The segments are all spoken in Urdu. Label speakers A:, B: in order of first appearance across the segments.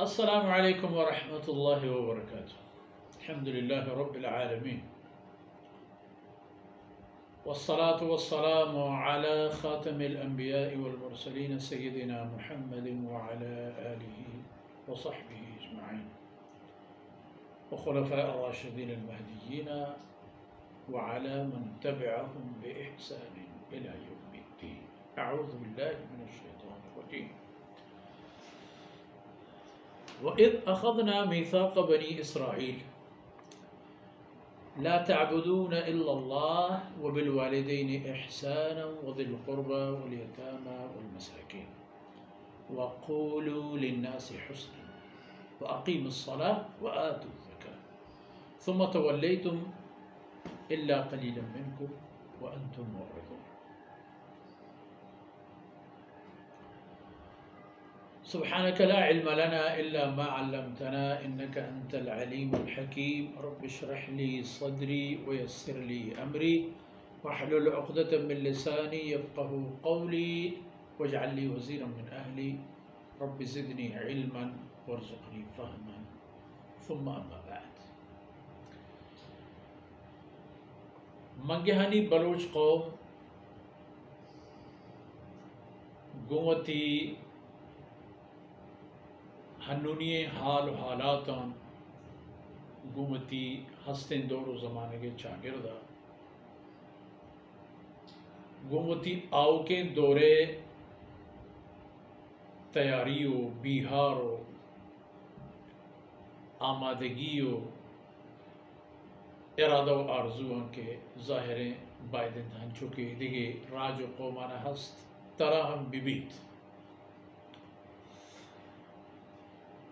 A: السلام علیکم ورحمۃ اللہ وبرکاتہ. الحمد للہ رب العالمین والصلاة والسلام على خاتم الانبیاء والمرسلین سیدنا محمد وعلى آلہ وصحبہ اجمعین وخلفاء الراشدین المہدیین وعلى من تبعهم بإحسان إلى يوم الدین. اعوذ باللہ من الشیطان الرجیم. وَإِذْ أَخَذْنَا مِيثَاقَ بَنِي إِسْرَائِيلَ لَا تَعْبُدُونَ إِلَّا اللَّهَ وَبِالْوَالِدَيْنِ إِحْسَانًا وَذِي الْقُرْبَى وَالْيَتَامَى وَالْمَسَاكِينِ وَقُولُوا لِلنَّاسِ حُسْنًا وَأَقِيمُوا الصَّلَاةَ وَآتُوا الزَّكَاةَ ثُمَّ تَوَلَّيْتُمْ إِلَّا قَلِيلًا مِّنكُمْ وَأَنْتُمْ مُعْرِضُونَ. سبحانك لا علم لنا إلا ما علمتنا إنك أنت العليم الحكيم. رب اشرح لي صدري ويسر لي أمري واحلل عقدة من لساني يفقهوا قولي واجعل لي وزيرا من أهلي رب زدني علما وارزقني فهما. ثم أما بعد. منگہانی بلوچ قوم گوتی ہنونی حال و حالاتاں گومتی ہستن دور و زمانے کے چاگردہ گومتی آو کے دورے تیاریو بیہارو آمادگیو ارادہ و آرزوان کے ظاہریں بائدن تھان چکے دیگے راج و قومانہ ہست تراہم بیبیت.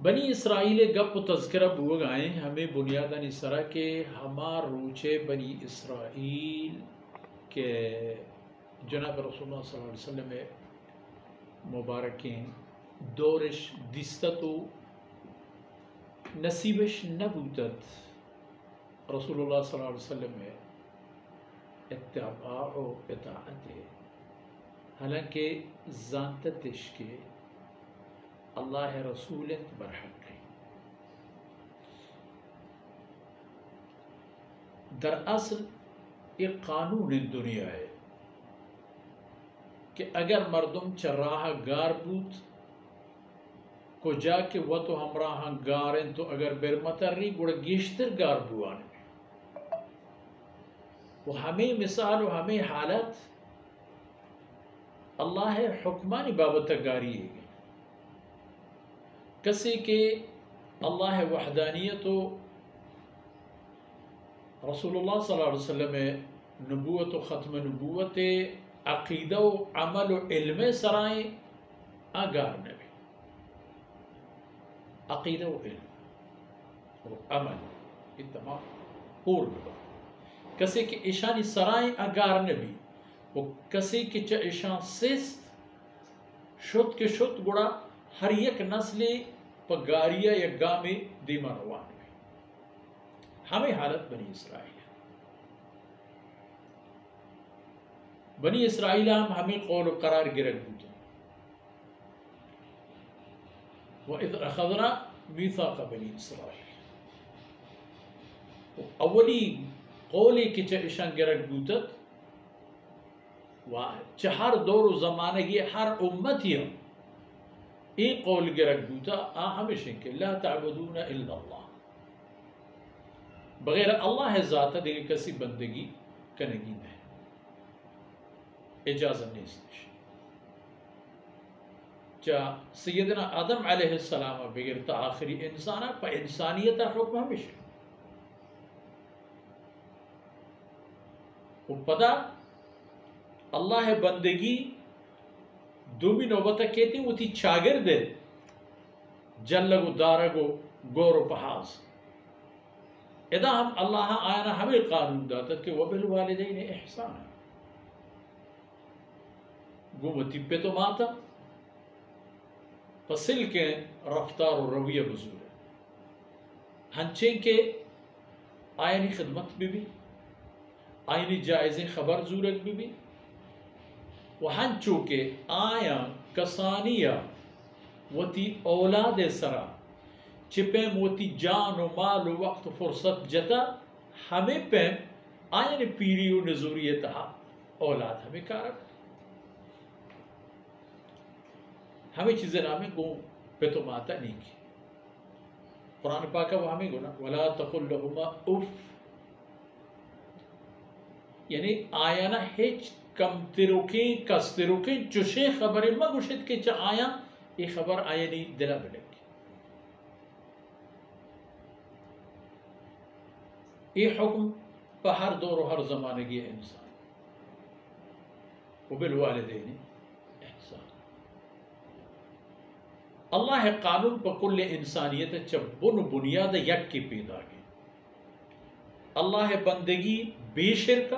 A: بنی اسرائیل گپ و تذکرہ بوگ آئیں ہمیں بنیاداً اس طرح کہ ہمار روچے بنی اسرائیل کے جناب رسول اللہ صلی اللہ علیہ وسلم مبارکین دورش دستتو نصیبش نبوتت رسول اللہ صلی اللہ علیہ وسلم اتباع و اطاعت حالانکہ زانتتش کے اللہ رسول برحق ہے. در اصل ایک قانون دنیا ہے کہ اگر مردم چراہ گار بوت کو جا کے وہ تو ہمراہ گارن تو اگر برمتری گوڑا گیشتر گار بوان وہ ہمیں مثال و ہمیں حالت اللہ حکمانی بابت گاری ہے کسی کہ اللہ وحدانیت و رسول اللہ صلی اللہ علیہ وسلم نبوت و ختم نبوت عقیدہ و عمل و علم سرائیں آگار نبی عقیدہ و علم و عمل اتمام پور نبا کسی کہ ایشانی سرائیں آگار نبی و کسی کہ چا ایشان سست شد کے شد گڑا ہر یک نسل پا گاریہ یا گامی دیما روان میں ہمیں حالت بنی اسرائیل بنی اسرائیل ہمیں قول و قرار گرد ہوتا. وَإِذْ أَخَذْنَا مِيثَاقَ بَنِي إِسْرَائِيلَ اولی قولی کی چشان گرد ہوتا چہر دور و زمانہ کی ہر امتی ہم ایک قول گرک بوتا ہمیشہ کہ لا تعبدون الا اللہ بغیر اللہ ذاتہ دیکھ کسی بندگی کنگی نہیں اجازت نہیں سنش چاہ سیدنا آدم علیہ السلام بغیر تا آخری انسانا پا انسانیت حکم ہمیشہ وہ پدا اللہ بندگی دومی نوبتہ کہتے ہیں وہ تھی چاگر دے جلگو دارگو گورو پہاز ادا ہم اللہ آیانا ہمیں قانون داتا کہ وَبِالْوَالِدَيْنِ احسانا گومتی پہ تو ماتا پسل کے رفتار و رویہ بزور ہے ہنچیں کے آئینی خدمت بھی آئینی جائزیں خبر زورت بھی وہن چوکے آیا کسانیہ وتی اولاد سرا چپے موتی جان و مال و وقت فرصت جتا ہمیں پیم آئین پیری و نزوریتہ اولاد ہمیں کارک ہمیں چیزیں نامیں گو پہ تو ماتا نہیں کی قرآن پاکہ وہ ہمیں گونا وَلَا تَقُلْ لَهُمَا اُفْ یعنی آیانا ہیچ کم تروکیں کس تروکیں چوشے خبریں ما گوشت کے چا آیا یہ خبر آیا نہیں دلہ بلک یہ حکم پہ ہر دور و ہر زمانے کی انسان وبالوالدین احسان اللہ قانون پہ کل انسانیت چبن بنیاد یک کی پیدا کی اللہ بندگی بے شرک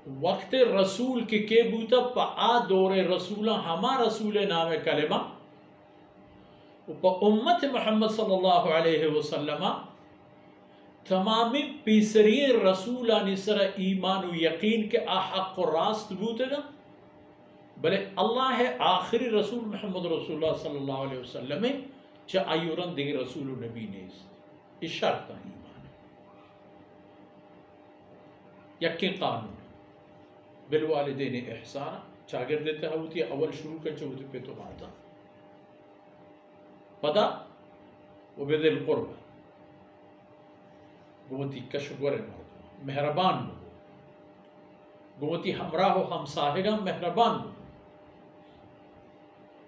A: وقت رسول کے بوتا پا آ دور رسولہ ہما رسول نام کلمہ پا امت محمد صلی اللہ علیہ وسلم تمامی پیسری رسولہ نسر ایمان و یقین کے حق و راست بوتے گا بلے اللہ آخری رسول محمد رسول اللہ صلی اللہ علیہ وسلم چا ایورن دے رسول و نبی نیست اشارت ایمان یقین قانون بالوالدین احسان چاگر دیتا ہوتی ہے اول شروع کر چاہوتی پہ تو ماتا پدا وبذل القرب گوتی کشور مرد مہربان گوتی ہمراہ و ہمساہگا مہربان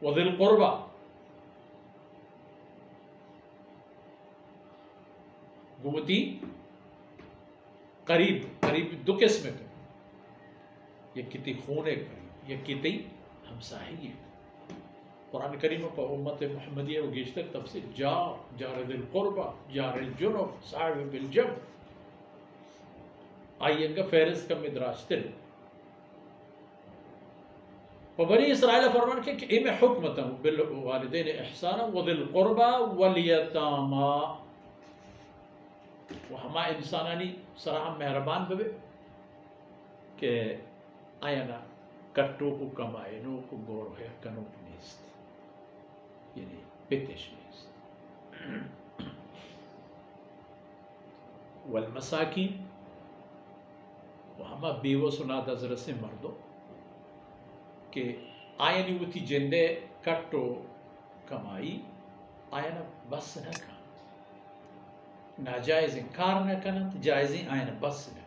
A: وذل القربہ گوتی قریب دو قسم کے یہ کتی خونے قریب یہ کتی ہمساہگی قرآن کریم پر امت محمدیہ و گیشتر تفسیر جار ذی القربہ جار الجنب صاحب بالجب آئیے گا فہرست کا مدراشتر بنی اسرائیل فرمان کہ ایم حکمتا ہوں بالوالدین احسانا وذی القربہ والیتاما وہ ہما انسانانی سراہم مہربان بے کہ آیانا کٹو کو کمائے نو کو گورو ہے کنو نیست یعنی پیتش نیست والمساکین وہ ہما بیوہ سناد ازر سے مردو کہ آیانی وہ تی جندے کٹو کمائی آیانا بس نہ کھا ناجائز کار نہ کنن جائزیں آئین بس نہ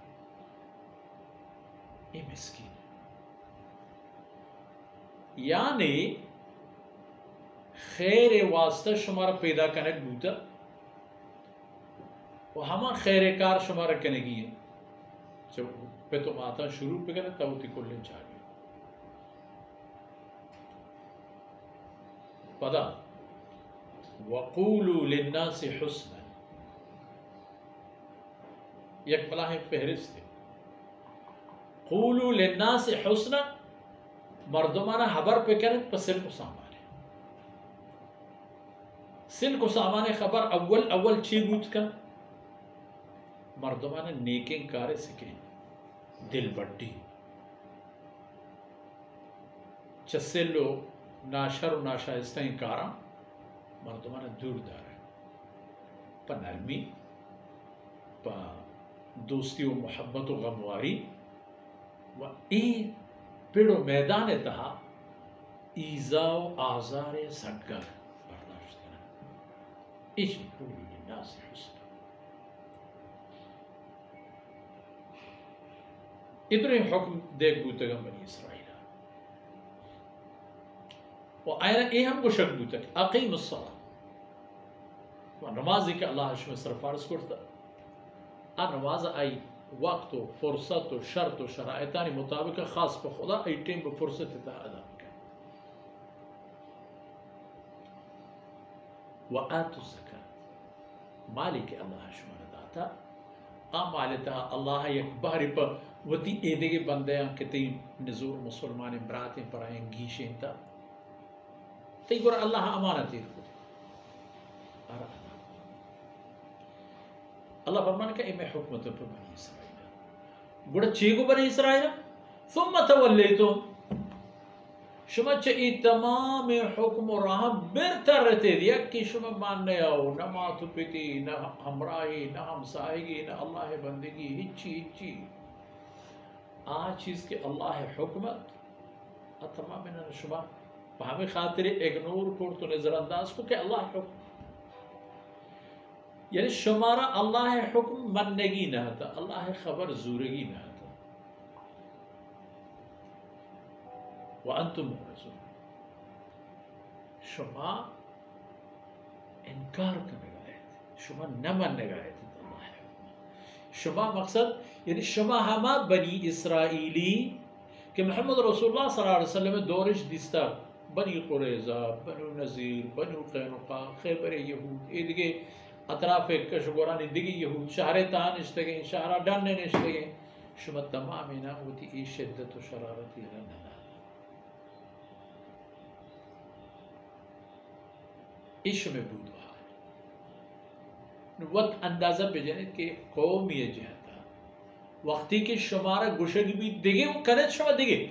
A: یہ مسکین یعنی خیر واسطہ شمارا پیدا کنک بوتا وہ ہما خیر کار شمارا کنگی ہے جب پہ تو ماتا شروع پہ کرنے تاو تی کلن چاہ گئی پدا وَقُولُوا لِلنَّاسِ حُسْنًا یک بلاہ فہرست ہے قولوا للناس حسنا مردمانہ حبر پہ کریں پس سن کو سامان ہے سن کو سامان خبر اول چی بوت کا مردمانہ نیکیں کارے سکیں دل بڑی چسلو ناشر و ناشائستیں کارا مردمانہ دور دار ہے پا نرمی پا دوستی و محبت و غمواری و این پیڑ و میدان تہا ایزا و آزار سگگر برداشت کرنا ایچ قولی للناس حسنا اتنے حکم دیکھ بوتگا بنی اسرائیل و آئینا اے ہم کو شک بوتگ اقیم الصلاة و نمازی کہ اللہ شمی سرفارس کرتا نماز آئی وقت و فرصت و شرط و شرائطانی مطابق خاص پہ خدا ای ٹیم پہ فرصت تا ادا کر وآتوا الزکاة مالی کے اللہ شمار داتا مالتا اللہ یک بہری پہ وطی ایدے کے بندیاں کتی نزور مسلمان براتیں پر آئیں گیشیں تا تی گورا اللہ امانتی رکھو اللہ فرمانے کا ایم حکمت پر بنی اسرائیل گوڑا چیگو بنی اسرائیل ثم تولیتم شما چه ای تمام حکم و راہ برتر رہتے دیا کہ شما ماننے آؤ نہ ماتو پیتی نہ ہمراہی نہ ہمسائگی نہ اللہ بندگی ہچی آ چیز کے اللہ حکمت تمام انہوں شما ہمیں خاطر اگنور کر تو نظر انداز کو کہ اللہ حکم یعنی شمارا اللہ حکم منگی نہ تھا اللہ خبر زورگی نہ تھا وَأَنْتُمْ مُعْرِضُونَ شما انکار کرنے گئے تھے شما نہ ماننے گئے تھے اللہ حکم شما مقصد یعنی شما ہما بنی اسرائیلی کہ محمد رسول اللہ صلی اللہ علیہ وسلم دورش دیستا بنی قریظہ بنو نذیر بنو قینقاع خیبر یہود ایدگے اطراف کشگورانی دیگی یہود شہر تان نشتے گئیں شہرہ ڈاننے نشتے گئیں شما تمامینا ہوتی ای شدت و شرارتی رہنا عشق میں بود رہا ہے وقت اندازہ پہ جانے کہ قوم یہ جہتا وقتی کہ شمارہ گشگ بھی دیگے وہ کنت شما دیگے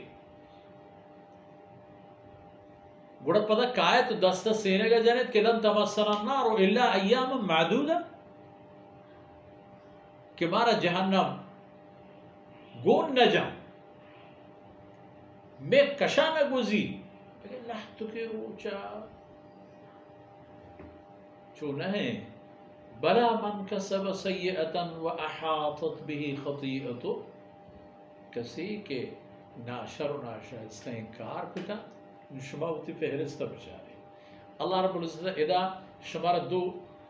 A: گوڑا پتا کائے تو دستہ سینے کا جانت کہ لن تمسنا النار الا ایام معدودہ کہ مارا جہنم گون نہ جا میں کشا نہ گزی لحتو کے روچا چون نہیں بلا من کسب سیئتا و احاطت به خطیئتو کسی کے ناشر و ناشائستہ انکار پتا شما ہوتی فہرستہ بچارے اللہ رب العزت ادا شمارہ دو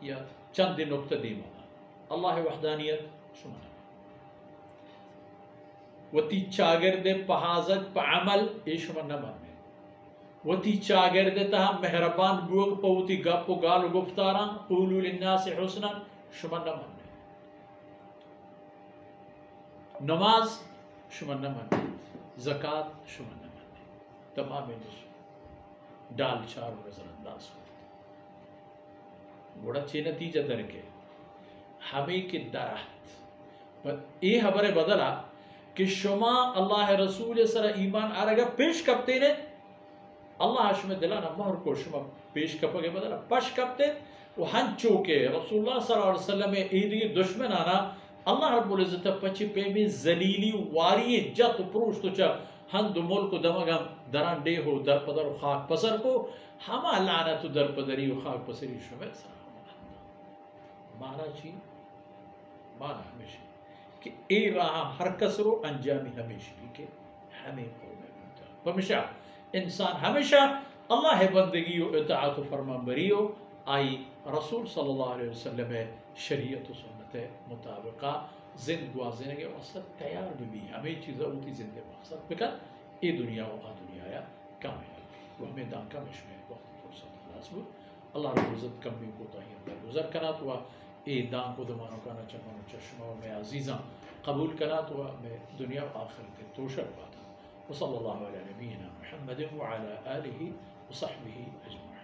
A: یا چند نقطہ دیمانا اللہ وحدانیت شما وتی چاگرد پہازت پہ عمل ای شما نمانے وتی چاگرد تہا مہربان بوگ پوتی گپ و گال و گفتاران قولو للناس حسنا شما نمانے نماز شما نمانے زکاة شما نمانے تمام نشما ڈال چار نظر انداز ہوتا گوڑا چھ نتیجہ درکے ہمیں کی درہت یہ خبر بدلا کہ شما اللہ رسول سر ایمان آرگا پیش کبتے نے اللہ شما دلانا مہر کو شما پیش کپگے بدلا پش کبتے وہ ہنچو کے رسول اللہ صلی اللہ علیہ وسلم ایدی دشمن آنا اللہ رب العزت پچی پہ میں زلیلی واری جت پروش تو چا ہن دو ملک دمگم دران دے ہو در پدر و خاک پسر کو ہما لعنت در پدری و خاک پسری شمیر سلام مانا چی مانا ہمیشہ کہ اے راہ ہر کسرو انجامی ہمیشہ کہ ہمیں قوم ہے ہمیشہ انسان ہمیشہ اللہ بندگی و اطاعت و فرمان بری ہو آئی رسول صلی اللہ علیہ وسلم شریعت و سنت مطابقہ زند گوازنے کے وقت تیار بھی ہمیں چیزیں ہوتی زندے مقصد بکر ای دنیا و آ دنیا یا کامیاب وہ ہمیں دان کا مشمع وقت فرصت خلاص بود اللہ رب العزت کمی کو تاہیم در گزر کنات ہوا ای دان کو دمانو کانا چمانو چشمہ میں عزیزاں قبول کنات ہوا میں دنیا و آخرت توشر باتا وصلی اللہ علیہ نبینا محمد وعلى آلہ وصحبہ اجمعین